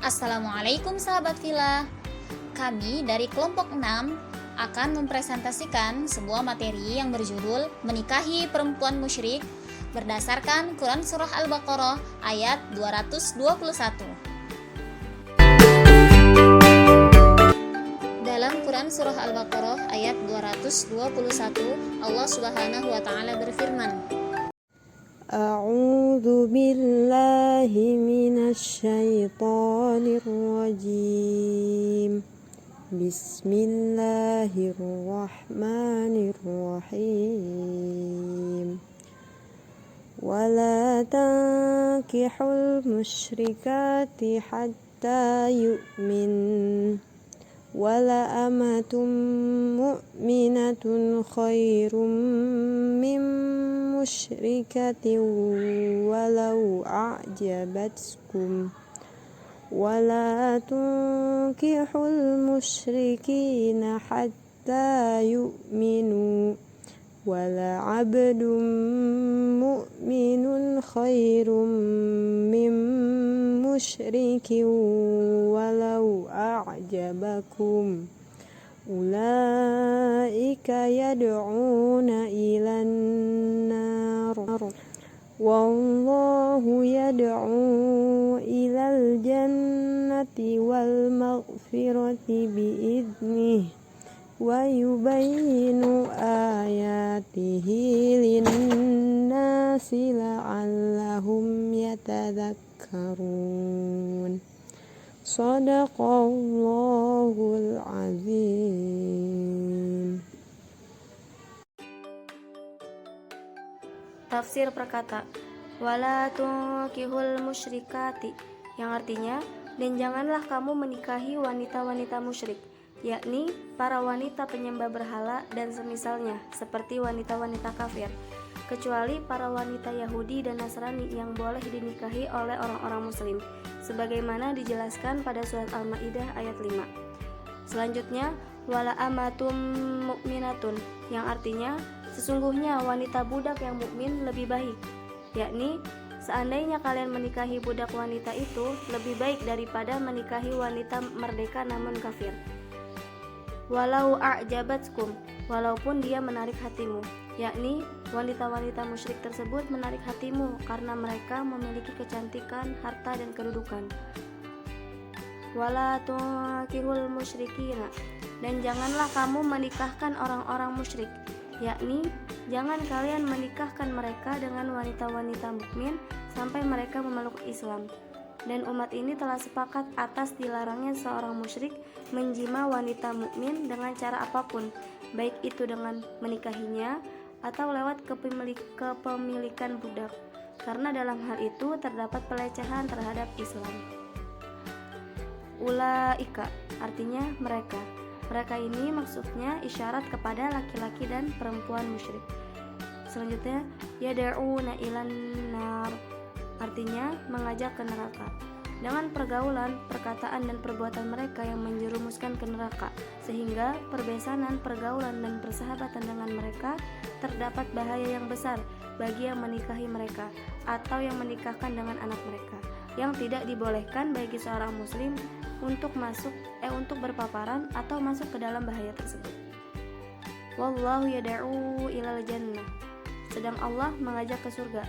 Assalamualaikum sahabat Villa. Kami dari kelompok 6 akan mempresentasikan sebuah materi yang berjudul Menikahi Perempuan Musyrik berdasarkan Quran Surah Al-Baqarah ayat 221. Dalam Quran Surah Al-Baqarah ayat 221, Allah Subhanahu wa taala berfirman, A'udzu billahi minasyaitonir rajim. Bismillahirrahmanirrahim. Wala tankihul musyrikati hatta yu'min. Wala amatum mu'minatun khairum min musyrikatin walau a'jabatkum. Wala tunkihul musyrikina hatta yu'minu. Wala abdun mu'minun khairum min musyrikin walau a'jabakum. Ulaika yad'una ilan nar wallahu yad'u ilal jannati wal maghfirati bi'idnih wa yubayyinu ayatihi linnasi la'allahum yatadhakkarun. Shadaqallahul azim. Tafsir perkata, wala tunkihul musyrikati, yang artinya, dan janganlah kamu menikahi wanita-wanita musyrik, yakni para wanita penyembah berhala dan semisalnya, seperti wanita-wanita kafir, kecuali para wanita Yahudi dan Nasrani yang boleh dinikahi oleh orang-orang muslim, sebagaimana dijelaskan pada surat Al-Maidah ayat 5. Selanjutnya, wala amatum mu'minatun, yang artinya sesungguhnya wanita budak yang mukmin lebih baik, yakni seandainya kalian menikahi budak wanita itu lebih baik daripada menikahi wanita merdeka namun kafir. Walau a'jabatkum, walaupun dia menarik hatimu, yakni wanita-wanita musyrik tersebut menarik hatimu karena mereka memiliki kecantikan, harta dan kedudukan. Wala tunkihul musyrikina, dan janganlah kamu menikahkan orang-orang musyrik, yakni jangan kalian menikahkan mereka dengan wanita-wanita mukmin sampai mereka memeluk Islam. Dan umat ini telah sepakat atas dilarangnya seorang musyrik menjima wanita mukmin dengan cara apapun, baik itu dengan menikahinya atau lewat kepemilikan budak, karena dalam hal itu terdapat pelecehan terhadap Islam. Ulaika, artinya mereka. Mereka ini maksudnya isyarat kepada laki-laki dan perempuan musyrik. Selanjutnya, yad'una ilan nar, artinya mengajak ke neraka. Dengan pergaulan, perkataan dan perbuatan mereka yang menjerumuskan ke neraka, sehingga perbesanan, pergaulan dan persahabatan dengan mereka terdapat bahaya yang besar bagi yang menikahi mereka atau yang menikahkan dengan anak mereka, yang tidak dibolehkan bagi seorang muslim untuk berpaparan atau masuk ke dalam bahaya tersebut. Wallahu yad'u ilal jannah, sedang Allah mengajak ke surga,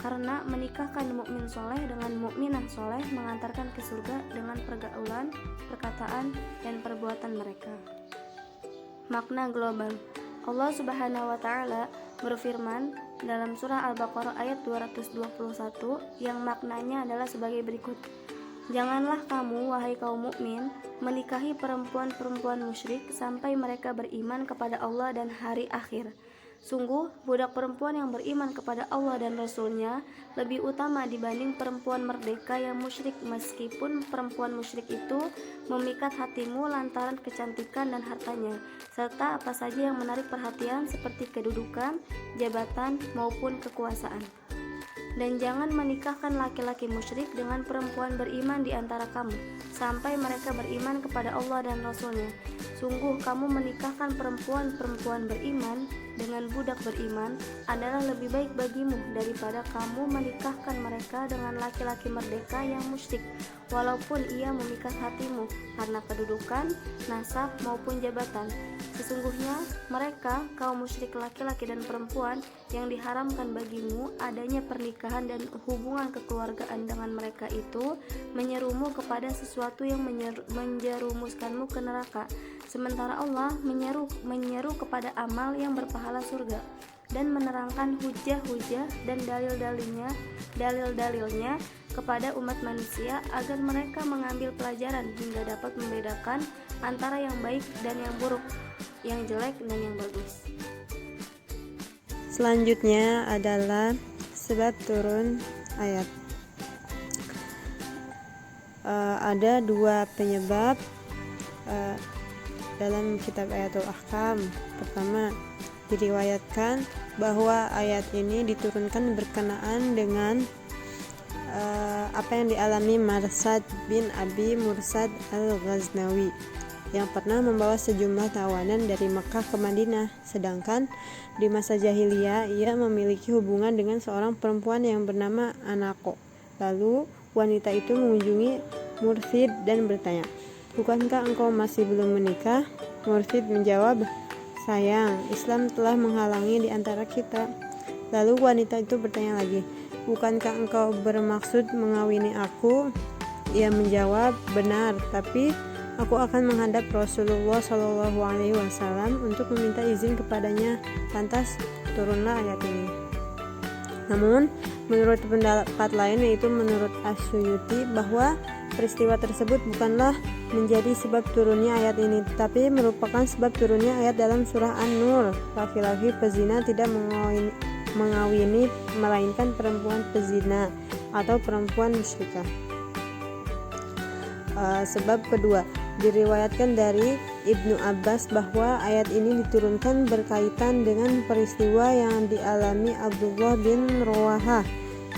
karena menikahkan mukmin soleh dengan mukminah soleh mengantarkan ke surga dengan pergaulan, perkataan, dan perbuatan mereka. Makna global. Allah Subhanahu wa taala berfirman dalam surah Al-Baqarah ayat 221 yang maknanya adalah sebagai berikut. Janganlah kamu, wahai kaum mukmin, menikahi perempuan-perempuan musyrik sampai mereka beriman kepada Allah dan hari akhir. Sungguh, budak perempuan yang beriman kepada Allah dan Rasul-Nya lebih utama dibanding perempuan merdeka yang musyrik, meskipun perempuan musyrik itu memikat hatimu lantaran kecantikan dan hartanya, serta apa saja yang menarik perhatian seperti kedudukan, jabatan, maupun kekuasaan. Dan jangan menikahkan laki-laki musyrik dengan perempuan beriman di antara kamu, sampai mereka beriman kepada Allah dan Rasul-Nya. Sungguh kamu menikahkan perempuan-perempuan beriman dengan budak beriman adalah lebih baik bagimu daripada kamu menikahkan mereka dengan laki-laki merdeka yang musyrik, walaupun ia memikat hatimu karena kedudukan, nasab maupun jabatan. Sesungguhnya mereka, kaum musyrik laki-laki dan perempuan, yang diharamkan bagimu adanya pernikahan dan hubungan kekeluargaan dengan mereka itu menyerumu kepada sesuatu yang menjerumuskanmu ke neraka. Sementara Allah menyeru kepada amal yang berpahala surga dan menerangkan hujah-hujah dan dalil-dalilnya kepada umat manusia agar mereka mengambil pelajaran hingga dapat membedakan antara yang baik dan yang buruk, yang jelek dan yang bagus. Selanjutnya adalah sebab turun ayat. Ada dua penyebab dalam kitab Ayatul Ahkam. Pertama, diriwayatkan bahwa ayat ini diturunkan berkenaan dengan apa yang dialami Marsad bin Abi Mursad al-Ghaznawi yang pernah membawa sejumlah tawanan dari Mekah ke Madinah, sedangkan di masa jahiliyah ia memiliki hubungan dengan seorang perempuan yang bernama Anako. Lalu wanita itu mengunjungi Mursid dan bertanya, "Bukankah engkau masih belum menikah?" Mursid menjawab, "Sayang, Islam telah menghalangi di antara kita." Lalu wanita itu bertanya lagi, "Bukankah engkau bermaksud mengawini aku?" Ia menjawab, "Benar, tapi aku akan menghadap Rasulullah SAW untuk meminta izin kepadanya." Lantas turunlah ayat ini. Namun, menurut pendapat lain, yaitu menurut As-Suyuti, bahwa peristiwa tersebut bukanlah menjadi sebab turunnya ayat ini, tetapi merupakan sebab turunnya ayat dalam surah An-Nur, "Laki-laki pezina tidak mengawini melainkan perempuan pezina atau perempuan musyrikah." Sebab kedua, diriwayatkan dari Ibnu Abbas bahwa ayat ini diturunkan berkaitan dengan peristiwa yang dialami Abdullah bin Rawahah,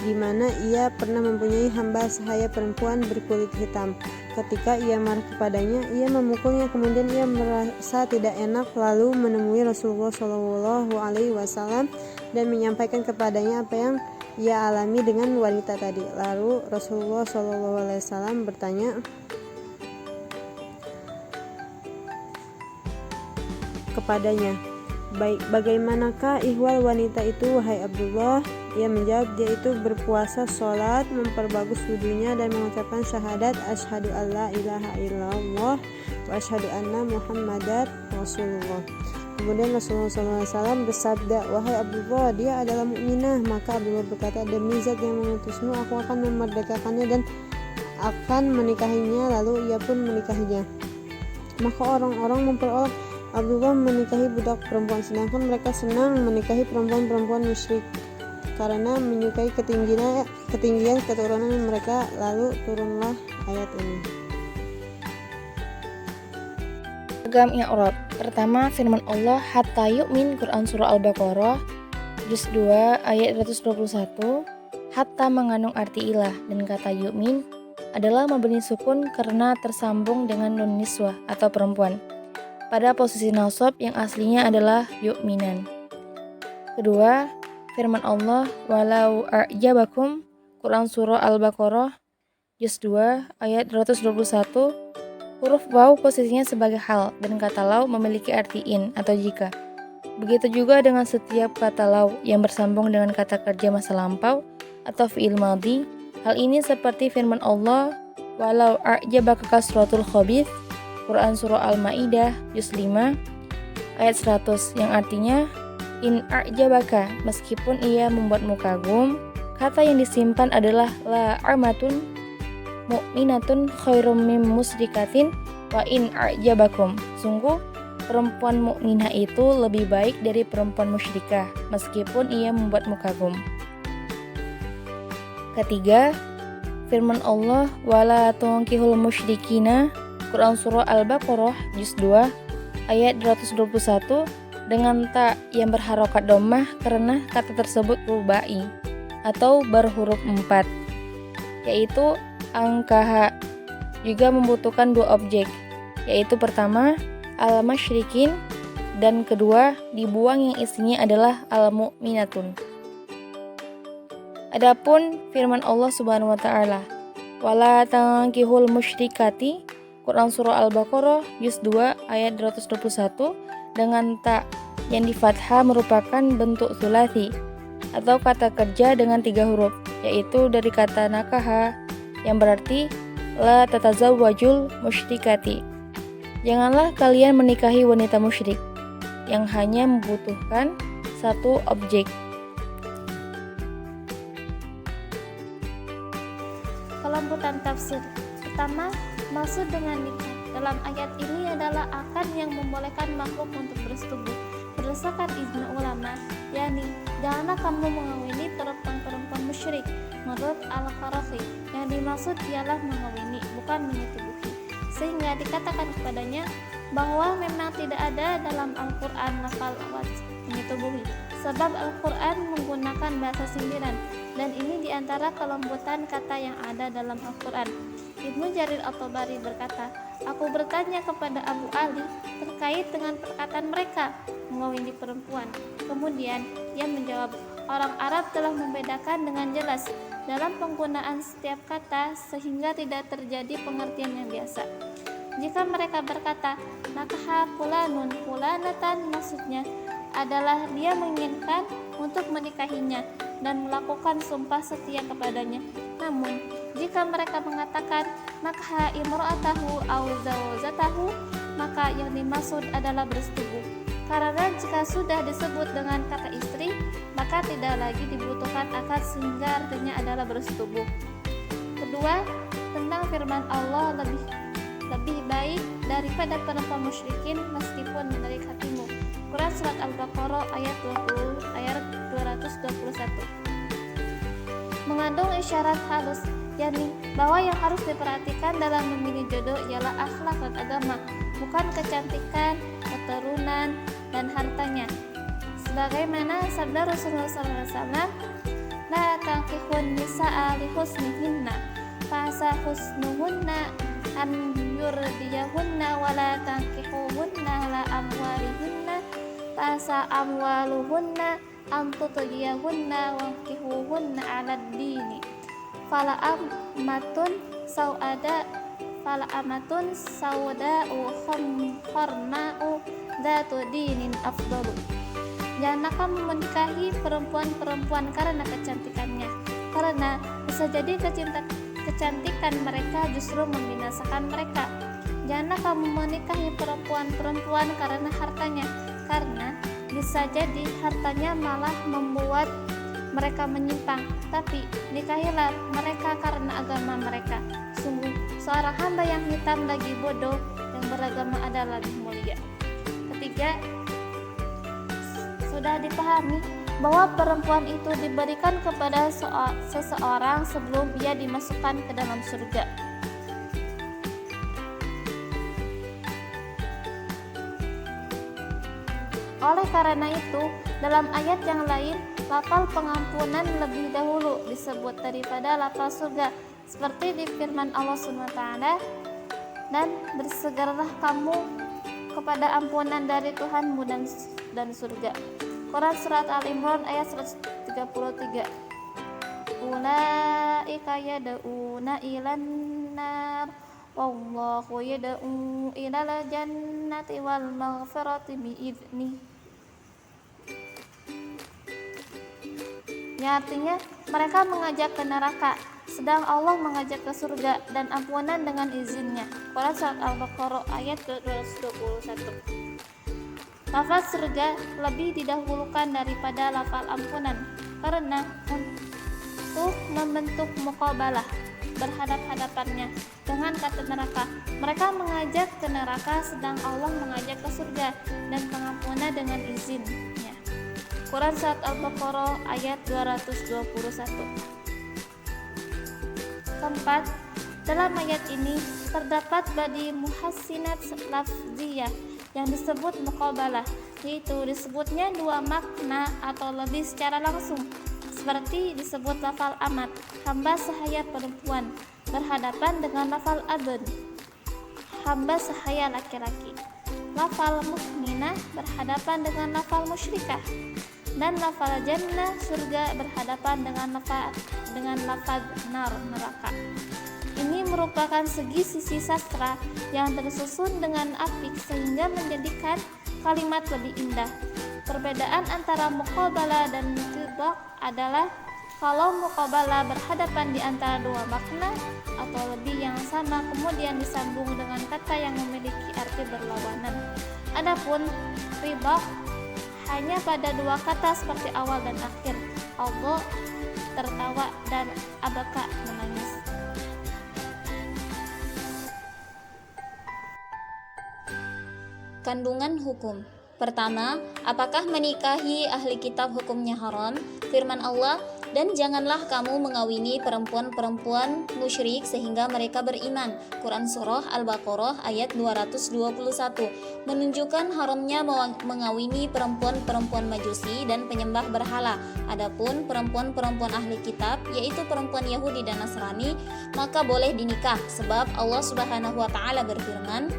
di mana ia pernah mempunyai hamba sahaya perempuan berkulit hitam. Ketika ia marah kepadanya, ia memukulnya. Kemudian ia merasa tidak enak, lalu menemui Rasulullah SAW dan menyampaikan kepadanya apa yang ia alami dengan wanita tadi. Lalu Rasulullah SAW bertanya kepadanya, "Bagaimanakah ihwal wanita itu, wahai Abdullah?" Ia menjawab, "Dia itu berpuasa, sholat, memperbagus wudunya, dan mengucapkan syahadat asyhadu alla ilaha illallah wa asyhadu anna muhammadar rasulullah." Kemudian Rasulullah SAW bersabda, "Wahai Abdullah, dia adalah mukminah." Maka Abdullah berkata, "Demi zat yang mengutusmu, aku akan memerdekakannya dan akan menikahinya." Lalu ia pun menikahinya. Maka orang-orang memperoleh Abdullah menikahi budak perempuan, sedangkan mereka senang menikahi perempuan-perempuan musyrik karena menyukai ketinggian keturunan mereka. Lalu turunlah ayat ini. Agam i'rab. Pertama, firman Allah hatta yu'min, Quran surah Al-Baqarah juz 2 ayat 121. Hatta mengandung arti ilah, dan kata yu'min adalah mabni sukun karena tersambung dengan nun niswah atau perempuan pada posisi nasab yang aslinya adalah yu'minan. Kedua, firman Allah walau a'jabakum, Quran surah Al-Baqarah juz 2 ayat 221. Huruf waw posisinya sebagai hal, dan kata lau memiliki arti in atau jika. Begitu juga dengan setiap kata lau yang bersambung dengan kata kerja masa lampau atau fi'il madhi. Hal ini seperti firman Allah walau a'jabaka kasratul khabith, Quran surah Al-Maidah juz 5 ayat 100, yang artinya in a'jabaka, meskipun ia membuatmu kagum. Kata yang disimpan adalah la armatun mu'minatun khairum min musyrikatin wa in a'jabakum. Sungguh perempuan mukminah itu lebih baik dari perempuan musyrikah, meskipun ia membuatmu kagum. Ketiga, firman Allah wala tunkihul musyrikina, Quran surah Al-Baqarah juz 2 ayat 221, dengan tak yang berharokat dhammah karena kata tersebut rubai atau berhuruf 4, yaitu angka H, juga membutuhkan dua objek, yaitu pertama al-masyrikin dan kedua dibuang yang isinya adalah al-mu'minatun. Adapun firman Allah Subhanahu wa taala Wala tankihul musyrikati, Quran Surah Al-Baqarah Juz 2 ayat 221, dengan ta yang di fathah merupakan bentuk sulasi atau kata kerja dengan 3 huruf, yaitu dari kata nakaha yang berarti la tatazawwajul musyrikati. Janganlah kalian menikahi wanita musyrik yang hanya membutuhkan satu objek. Kelanjutan tafsir. Pertama, maksud dengan nikah dalam ayat ini adalah akad yang membolehkan makhluk untuk bersetubuh berdasarkan ijma ulama, yakni janganlah kamu mengawini perempuan-perempuan musyrik. Menurut Al-Qarafi, yang dimaksud ialah mengawini, bukan menyetubuhi, sehingga dikatakan kepadanya bahwa memang tidak ada dalam Al-Quran lafal menyetubuhi, sebab Al-Quran menggunakan bahasa sindiran, dan ini diantara kelembutan kata yang ada dalam Al-Quran. Ibnu Jarir At-Tabari berkata, aku bertanya kepada Abu Ali terkait dengan perkataan mereka mengawini perempuan. Kemudian ia menjawab, orang Arab telah membedakan dengan jelas dalam penggunaan setiap kata sehingga tidak terjadi pengertian yang biasa. Jika mereka berkata nakaha fulanun fulanatan, maksudnya adalah dia menginginkan untuk menikahinya dan melakukan sumpah setia kepadanya. Namun jika mereka mengatakan nakaha imra'atahu aw zawjatahu, maka yang dimaksud adalah bersetubuh. Karena jika sudah disebut dengan kata istri, maka tidak lagi dibutuhkan akad sehingga artinya adalah bersetubuh. Kedua, tentang firman Allah lebih baik daripada perempuan musyrikin meskipun menarik hatimu. Quran Surat Al-Baqarah ayat 221. Mengandung isyarat halus, yakni bahwa yang harus diperhatikan dalam memilih jodoh ialah akhlak dan agama, bukan kecantikan, keturunan, dan hartanya. Sebagaimana sabda Rasulullah SAW, la tankihun nisa'a li husnihinna, fa'asa husnuhunna an yurdiyahunna, wa la tankihuhunna la amwalihinna, fa'asa amwaluhunna an tutuyahunna wa kihuhunna ala dini. Fala amatun sauda'u kharna'u dzatu dinin afdalu. Janganlah kamu menikahi perempuan-perempuan karena kecantikannya, karena bisa jadi kecantikan mereka justru membinasakan mereka. Janganlah kamu menikahi perempuan-perempuan karena hartanya, karena bisa jadi hartanya malah membuat mereka menyimpang. Tapi nikahilah mereka karena agama mereka. Sungguh seorang hamba yang hitam lagi bodoh, yang beragama adalah lebih mulia. Ketiga, sudah dipahami bahwa perempuan itu diberikan kepada seseorang sebelum ia dimasukkan ke dalam surga. Oleh karena itu, dalam ayat yang lain, lafal pengampunan lebih dahulu disebut daripada lafal surga, seperti di firman Allah SWT, dan bersegeralah kamu kepada ampunan dari Tuhanmu dan surga. Quran Surat Al-Imran ayat 133. Ulaika yad'una ilan nar wallahu yad'u ilal jannati wal maghfirati bi'idnih. Yang artinya mereka mengajak ke neraka, sedang Allah mengajak ke surga dan ampunan dengan izinnya. Quran Surat Al-Baqarah ayat 221. Lafal surga lebih didahulukan daripada lafal ampunan karena untuk membentuk muqabalah berhadap-hadapannya dengan kata neraka. Mereka mengajak ke neraka sedang Allah mengajak ke surga dan pengampunan dengan izinnya. Quran Surat Al-Baqarah ayat 221. Keempat, dalam ayat ini terdapat badi muhassinat lafziyah yang disebut muqabalah, yaitu disebutnya dua makna atau lebih secara langsung, seperti disebut lafal amat, hamba sahaya perempuan, berhadapan dengan lafal abd, hamba sahaya laki-laki, lafal mukminah berhadapan dengan lafal musyrikah, dan lafal jannah surga berhadapan dengan lafal nar neraka. Ini merupakan segi-sisi sastra yang tersusun dengan apik sehingga menjadikan kalimat lebih indah. Perbedaan antara muqabalah dan mutlaq adalah kalau muqabalah berhadapan di antara dua makna atau lebih yang sama kemudian disambung dengan kata yang memiliki arti berlawanan. Adapun ribah hanya pada dua kata seperti awal dan akhir. Allah tertawa dan abaka menangis. Kandungan hukum. Pertama, apakah menikahi ahli kitab hukumnya haram? Firman Allah, dan janganlah kamu mengawini perempuan-perempuan musyrik sehingga mereka beriman. Quran Surah Al-Baqarah ayat 221 menunjukkan haramnya mengawini perempuan-perempuan majusi dan penyembah berhala. Adapun perempuan-perempuan ahli kitab, yaitu perempuan Yahudi dan Nasrani, maka boleh dinikah sebab Allah Subhanahu wa taala berfirman,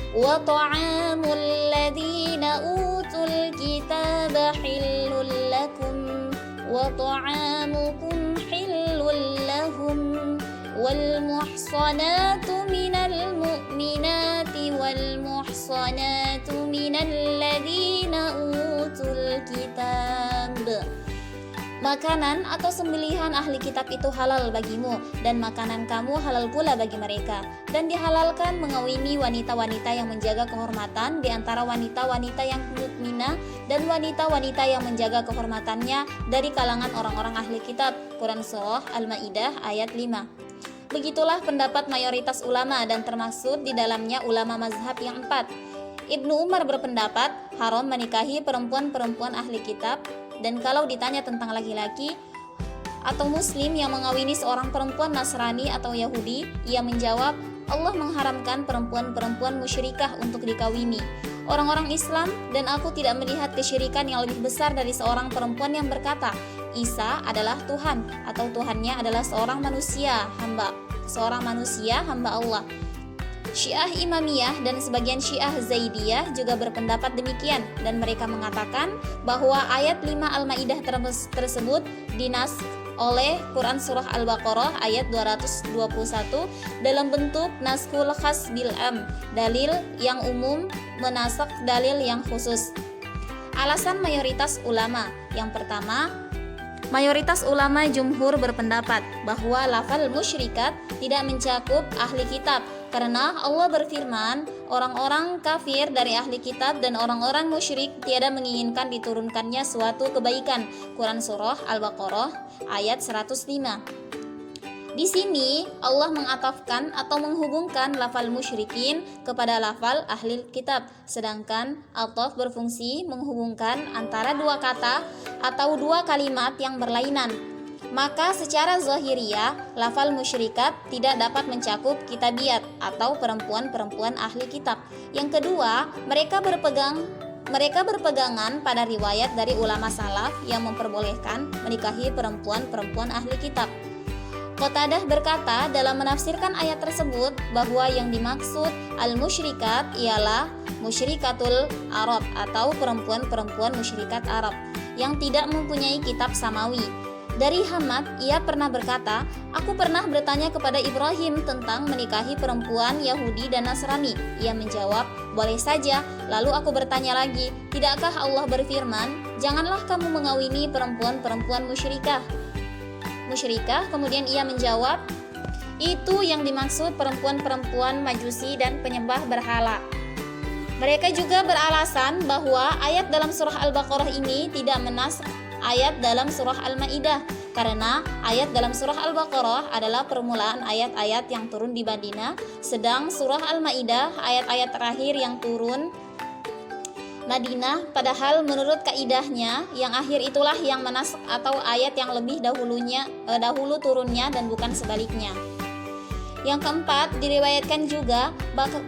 wa ta'amul ladzina utul kitaba hillul lakum wa ta'amukum hillul lahum wal muhsanatu minal mu'minati wal muhsanatu minal ladzina utul kitab. Makanan atau sembelihan ahli kitab itu halal bagimu, dan makanan kamu halal pula bagi mereka. Dan dihalalkan mengawini wanita-wanita yang menjaga kehormatan di antara wanita-wanita yang mukminah dan wanita-wanita yang menjaga kehormatannya dari kalangan orang-orang ahli kitab. Quran Surah Al-Maidah ayat 5. Begitulah pendapat mayoritas ulama dan termasuk di dalamnya ulama mazhab yang 4. Ibnu Umar berpendapat haram menikahi perempuan-perempuan ahli kitab. Dan kalau ditanya tentang laki-laki atau muslim yang mengawini seorang perempuan Nasrani atau Yahudi, ia menjawab, Allah mengharamkan perempuan-perempuan musyrikah untuk dikawini orang-orang Islam, dan aku tidak melihat kesyirikan yang lebih besar dari seorang perempuan yang berkata Isa adalah Tuhan atau Tuhannya adalah seorang manusia hamba Allah. Syiah Imamiyah dan sebagian Syiah Zaidiyah juga berpendapat demikian, dan mereka mengatakan bahwa ayat 5 Al-Maidah tersebut dinas oleh Quran Surah Al-Baqarah ayat 221 dalam bentuk naskul khas bil am, dalil yang umum menasak dalil yang khusus. Alasan mayoritas ulama. Yang pertama, mayoritas ulama jumhur berpendapat bahwa lafal musyrikat tidak mencakup ahli kitab, karena Allah berfirman, orang-orang kafir dari ahli kitab dan orang-orang musyrik tiada menginginkan diturunkannya suatu kebaikan. Quran Surah Al-Baqarah ayat 105. Di sini Allah mengatafkan atau menghubungkan lafal musyrikin kepada lafal ahli kitab, sedangkan ataf berfungsi menghubungkan antara dua kata atau dua kalimat yang berlainan. Maka secara zahiriyah, lafal musyrikat tidak dapat mencakup kitabiat atau perempuan-perempuan ahli kitab. Yang kedua, mereka berpegangan pada riwayat dari ulama salaf yang memperbolehkan menikahi perempuan-perempuan ahli kitab. Qatadah berkata dalam menafsirkan ayat tersebut bahwa yang dimaksud al-musyrikat ialah musyrikatul Arab atau perempuan-perempuan musyrikat Arab yang tidak mempunyai kitab samawi. Dari Hamad, ia pernah berkata, aku pernah bertanya kepada Ibrahim tentang menikahi perempuan Yahudi dan Nasrani. Ia menjawab, boleh saja. Lalu aku bertanya lagi, tidakkah Allah berfirman, janganlah kamu mengawini perempuan-perempuan musyrikah? Kemudian ia menjawab, itu yang dimaksud perempuan-perempuan majusi dan penyembah berhala. Mereka juga beralasan bahwa ayat dalam surah Al-Baqarah ini tidak menas ayat dalam surah Al-Maidah, karena ayat dalam surah Al-Baqarah adalah permulaan ayat-ayat yang turun di Madinah, sedang surah Al-Maidah ayat-ayat terakhir yang turun Madinah, padahal menurut kaidahnya yang akhir itulah yang menaskh atau ayat yang lebih dahulu turunnya dan bukan sebaliknya. Yang keempat, diriwayatkan juga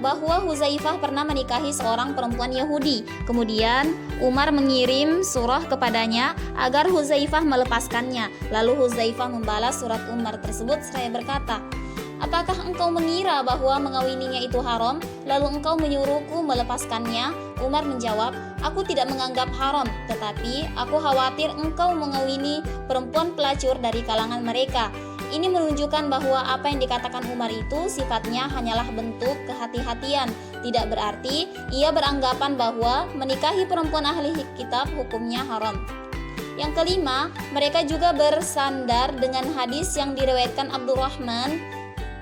bahwa Huzaifah pernah menikahi seorang perempuan Yahudi. Kemudian Umar mengirim surah kepadanya agar Huzaifah melepaskannya. Lalu Huzaifah membalas surat Umar tersebut seraya berkata, apakah engkau mengira bahwa mengawininya itu haram, lalu engkau menyuruhku melepaskannya? Umar menjawab, aku tidak menganggap haram, tetapi aku khawatir engkau mengawini perempuan pelacur dari kalangan mereka. Ini menunjukkan bahwa apa yang dikatakan Umar itu sifatnya hanyalah bentuk kehati-hatian, tidak berarti ia beranggapan bahwa menikahi perempuan ahli kitab hukumnya haram. Yang kelima, mereka juga bersandar dengan hadis yang diriwayatkan Abdurrahman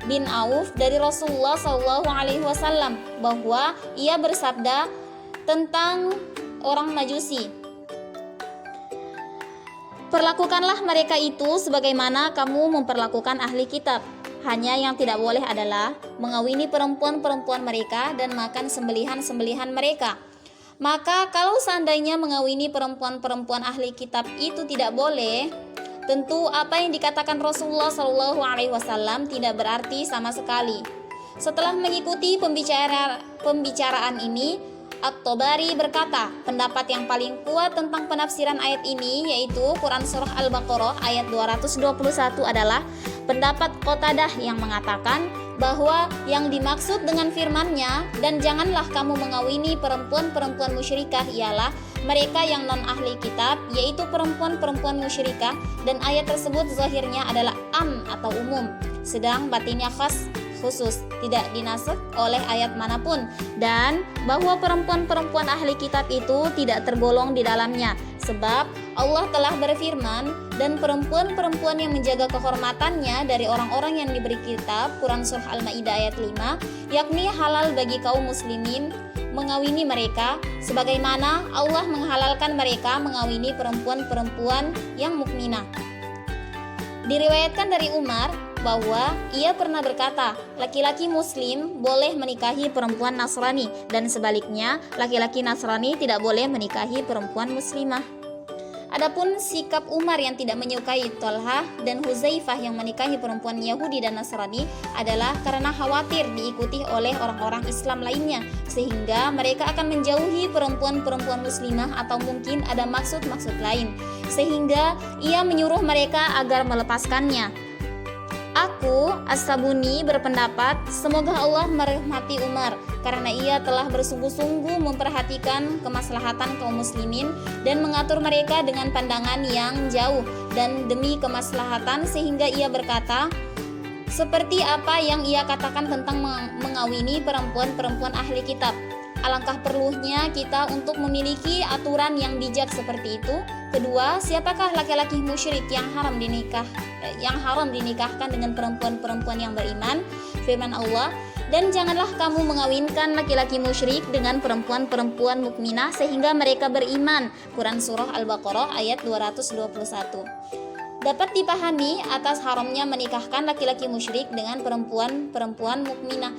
bin Auf dari Rasulullah SAW bahwa ia bersabda tentang orang Majusi, "Perlakukanlah mereka itu sebagaimana kamu memperlakukan ahli kitab. Hanya yang tidak boleh adalah mengawini perempuan-perempuan mereka dan makan sembelihan-sembelihan mereka." Maka kalau seandainya mengawini perempuan-perempuan ahli kitab itu tidak boleh, tentu apa yang dikatakan Rasulullah SAW tidak berarti sama sekali. Setelah mengikuti pembicaraan ini, At-Tabari berkata, pendapat yang paling kuat tentang penafsiran ayat ini yaitu Quran Surah Al-Baqarah ayat 221 adalah pendapat Qatadah yang mengatakan bahwa yang dimaksud dengan firman-Nya, dan janganlah kamu mengawini perempuan-perempuan musyrikah ialah mereka yang non-ahli kitab, yaitu perempuan-perempuan musyrikah, dan ayat tersebut zahirnya adalah am atau umum, sedang batinnya khas khusus, tidak dinasakh oleh ayat manapun, dan bahwa perempuan-perempuan ahli kitab itu tidak tergolong di dalamnya, sebab Allah telah berfirman, dan perempuan-perempuan yang menjaga kehormatannya dari orang-orang yang diberi kitab, Quran Surah Al-Maidah ayat 5, yakni halal bagi kaum muslimin mengawini mereka, sebagaimana Allah menghalalkan mereka mengawini perempuan-perempuan yang mukminah. Diriwayatkan dari Umar bahwa ia pernah berkata, laki-laki muslim boleh menikahi perempuan Nasrani, dan sebaliknya laki-laki Nasrani tidak boleh menikahi perempuan muslimah. Adapun sikap Umar yang tidak menyukai Thalhah dan Huzaifah yang menikahi perempuan Yahudi dan Nasrani adalah karena khawatir diikuti oleh orang-orang Islam lainnya, sehingga mereka akan menjauhi perempuan-perempuan muslimah, atau mungkin ada maksud-maksud lain, sehingga ia menyuruh mereka agar melepaskannya. Aku, As-Sabuni, berpendapat semoga Allah merahmati Umar karena ia telah bersungguh-sungguh memperhatikan kemaslahatan kaum muslimin dan mengatur mereka dengan pandangan yang jauh dan demi kemaslahatan, sehingga ia berkata seperti apa yang ia katakan tentang mengawini perempuan-perempuan ahli kitab. Alangkah perlunya kita untuk memiliki aturan yang bijak seperti itu. Kedua, siapakah laki-laki musyrik yang haram dinikahkan dengan perempuan-perempuan yang beriman? Firman Allah, dan janganlah kamu mengawinkan laki-laki musyrik dengan perempuan-perempuan mukminah sehingga mereka beriman. Quran Surah Al-Baqarah ayat 221. Dapat dipahami atas haramnya menikahkan laki-laki musyrik dengan perempuan-perempuan mukminah.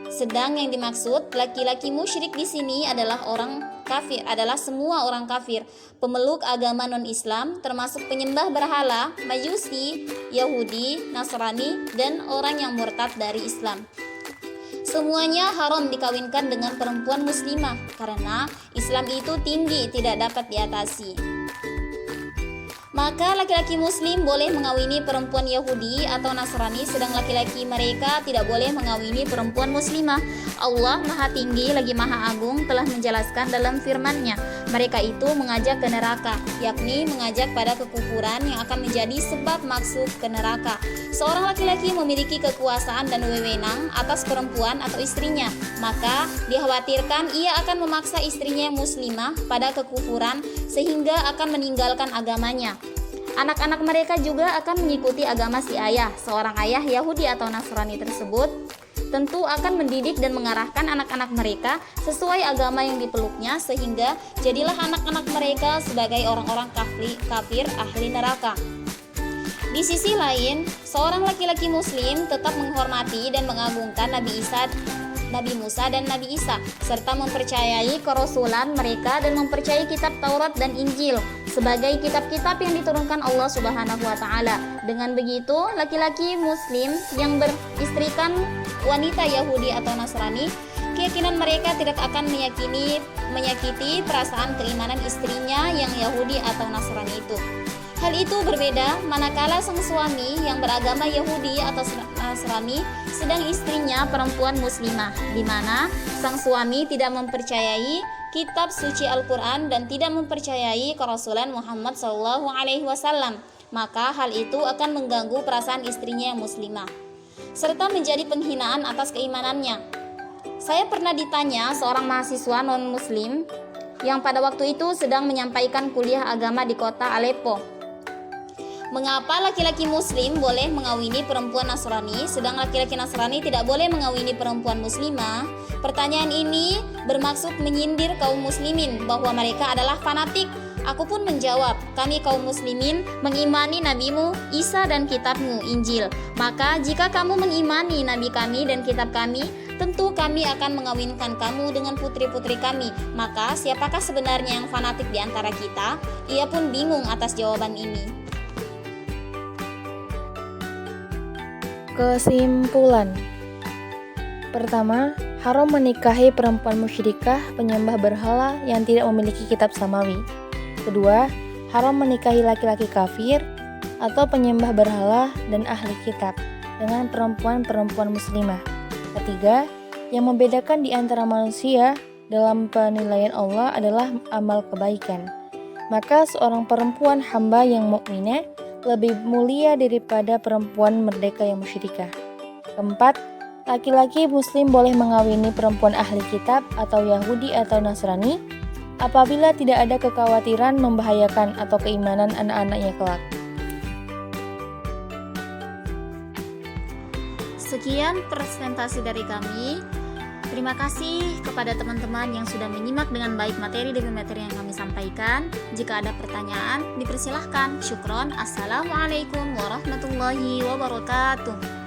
Sedang yang dimaksud laki-laki musyrik di sini adalah orang kafir, adalah semua orang kafir, pemeluk agama non-Islam, termasuk penyembah berhala, Majusi, Yahudi, Nasrani, dan orang yang murtad dari Islam. Semuanya haram dikawinkan dengan perempuan muslimah karena Islam itu tinggi, tidak dapat diatasi. Maka laki-laki muslim boleh mengawini perempuan Yahudi atau Nasrani, sedang laki-laki mereka tidak boleh mengawini perempuan muslimah. Allah Maha Tinggi lagi Maha Agung telah menjelaskan dalam firman-Nya, mereka itu mengajak ke neraka, yakni mengajak pada kekufuran yang akan menjadi sebab masuk ke neraka. Seorang laki-laki memiliki kekuasaan dan wewenang atas perempuan atau istrinya, maka dikhawatirkan ia akan memaksa istrinya yang muslimah pada kekufuran sehingga akan meninggalkan agamanya. Anak-anak mereka juga akan mengikuti agama si ayah. Seorang ayah Yahudi atau Nasrani tersebut tentu akan mendidik dan mengarahkan anak-anak mereka sesuai agama yang dipeluknya, sehingga jadilah anak-anak mereka sebagai orang-orang kafir ahli neraka. Di sisi lain, seorang laki-laki muslim tetap menghormati dan mengagungkan Nabi Musa dan Nabi Isa, serta mempercayai kerasulan mereka dan mempercayai kitab Taurat dan Injil sebagai kitab-kitab yang diturunkan Allah Subhanahu wa taala. Dengan begitu, laki-laki muslim yang beristrikan wanita Yahudi atau Nasrani, keyakinan mereka tidak akan menyakiti perasaan keimanan istrinya yang Yahudi atau Nasrani itu. Hal itu berbeda manakala sang suami yang beragama Yahudi atau Nasrani sedang istrinya perempuan muslimah, di mana sang suami tidak mempercayai kitab suci Al-Quran dan tidak mempercayai kerasulan Muhammad SAW. maka hal itu akan mengganggu perasaan istrinya yang muslimah, serta menjadi penghinaan atas keimanannya. Saya pernah ditanya seorang mahasiswa non-muslim yang pada waktu itu sedang menyampaikan kuliah agama di kota Aleppo. Mengapa laki-laki muslim boleh mengawini perempuan Nasrani, sedang laki-laki Nasrani tidak boleh mengawini perempuan muslimah? Pertanyaan ini bermaksud menyindir kaum muslimin bahwa mereka adalah fanatik. Aku pun menjawab, kami kaum muslimin mengimani nabimu Isa dan kitabmu Injil. Maka jika kamu mengimani nabi kami dan kitab kami, tentu kami akan mengawinkan kamu dengan putri-putri kami. Maka siapakah sebenarnya yang fanatik di antara kita? Ia pun bingung atas jawaban ini. Kesimpulan. Pertama, haram menikahi perempuan musyrikah penyembah berhala yang tidak memiliki kitab samawi. Kedua, haram menikahi laki-laki kafir atau penyembah berhala dan ahli kitab dengan perempuan-perempuan muslimah. Ketiga, yang membedakan di antara manusia dalam penilaian Allah adalah amal kebaikan. Maka seorang perempuan hamba yang mukminah lebih mulia daripada perempuan merdeka yang musyrikah. Keempat, laki-laki muslim boleh mengawini perempuan ahli kitab atau Yahudi atau Nasrani apabila tidak ada kekhawatiran membahayakan atau keimanan anak-anaknya kelak. Sekian presentasi dari kami. Terima kasih kepada teman-teman yang sudah menyimak dengan baik materi demi materi yang kami sampaikan. Jika ada pertanyaan, dipersilahkan. Syukron. Assalamualaikum warahmatullahi wabarakatuh.